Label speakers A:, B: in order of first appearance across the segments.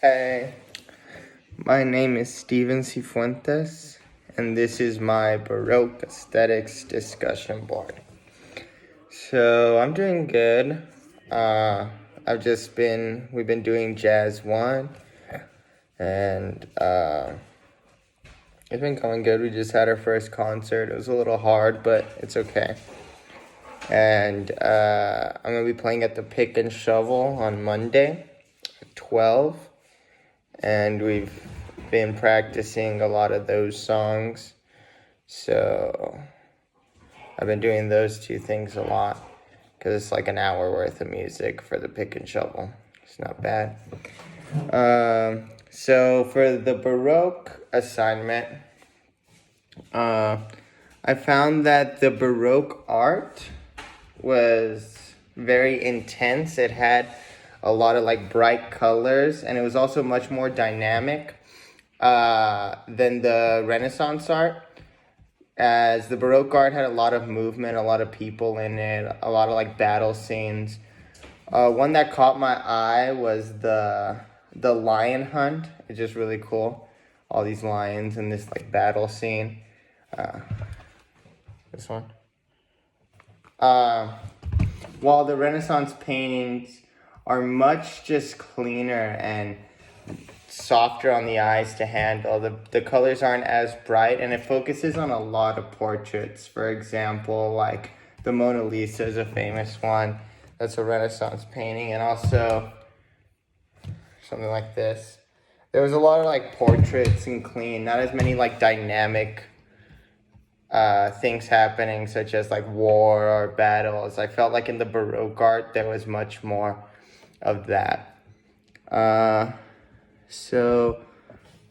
A: Hey, my name is Steven Cifuentes, and this is my Baroque aesthetics discussion board. So I'm doing good. We've been doing Jazz 1, and it's been going good. We just had our first concert. It was a little hard, but it's okay. And I'm going to be playing at the Pick and Shovel on Monday at 12. And we've been practicing a lot of those songs. So I've been doing those two things a lot because it's like an hour worth of music for the Pick and Shovel. It's not bad. So for the Baroque assignment, I found that the Baroque art was very intense. It had a lot of like bright colors, and it was also much more dynamic than the Renaissance art, as the Baroque art had a lot of movement, a lot of people in it, a lot of like battle scenes. One that caught my eye was the lion hunt. It's just really cool, all these lions in this like battle scene. This one. While the Renaissance paintings are much just cleaner and softer on the eyes to handle. The colors aren't as bright, and it focuses on a lot of portraits. For example, like the Mona Lisa is a famous one. That's a Renaissance painting, and also something like this. There was a lot of like portraits and clean, not as many like dynamic things happening, such as like war or battles. I felt like in the Baroque art there was much more of that. So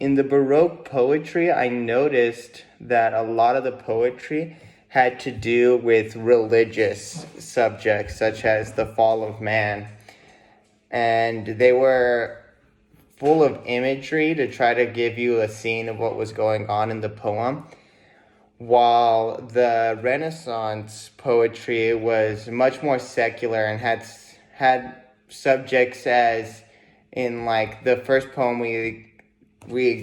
A: in the Baroque poetry, I noticed that a lot of the poetry had to do with religious subjects, such as the fall of man. And they were full of imagery to try to give you a scene of what was going on in the poem, while the Renaissance poetry was much more secular and had subjects, as in like the first poem we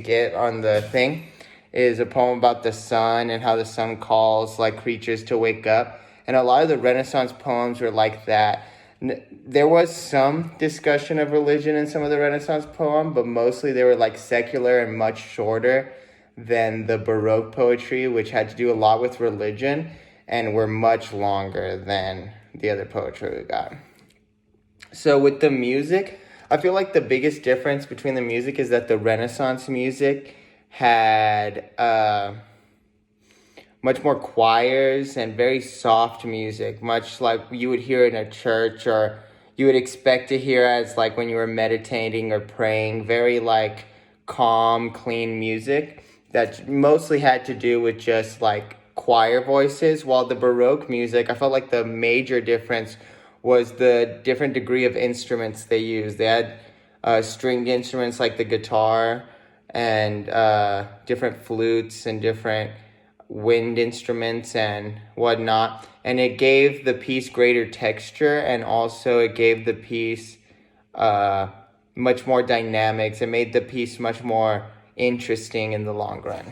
A: get on the thing is a poem about the sun and how the sun calls like creatures to wake up. And a lot of the Renaissance poems were like that. There was some discussion of religion in some of the Renaissance poem, but mostly they were like secular and much shorter than the Baroque poetry, which had to do a lot with religion and were much longer than the other poetry we got. So with the music, I feel like the biggest difference between the music is that the Renaissance music had much more choirs and very soft music, much like you would hear in a church or you would expect to hear as like when you were meditating or praying, very like calm, clean music that mostly had to do with just like choir voices, while the Baroque music, I felt like the major difference was the different degree of instruments they used. They had stringed instruments like the guitar and different flutes and different wind instruments and whatnot. And it gave the piece greater texture, and also it gave the piece much more dynamics. It made the piece much more interesting in the long run.